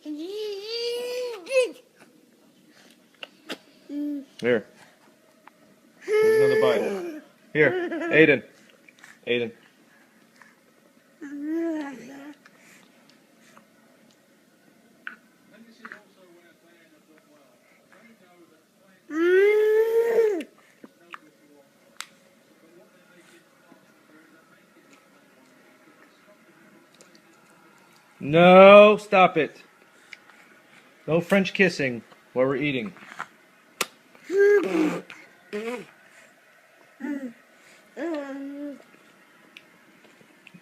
Here. Here's another bite. Here, Aiden. Aiden. No, stop it. No French kissing while we're eating.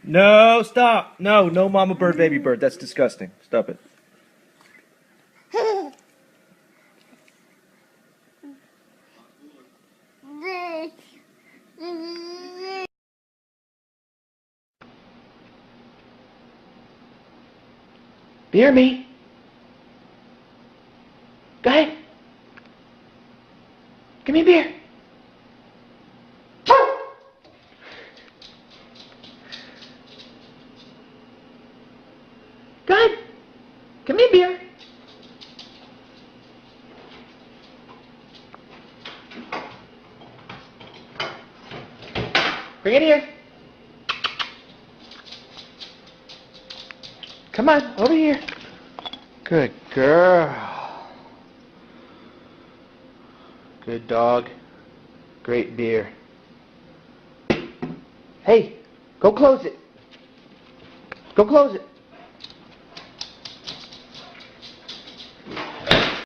No, stop. No, no mama bird, baby bird. That's disgusting. Stop it. Beer me. Go ahead. Give me a beer. Go ahead. Give me a beer. Bring it here. Come on, over here. Good girl. Good dog. Great beer. Hey, go close it. Go close it.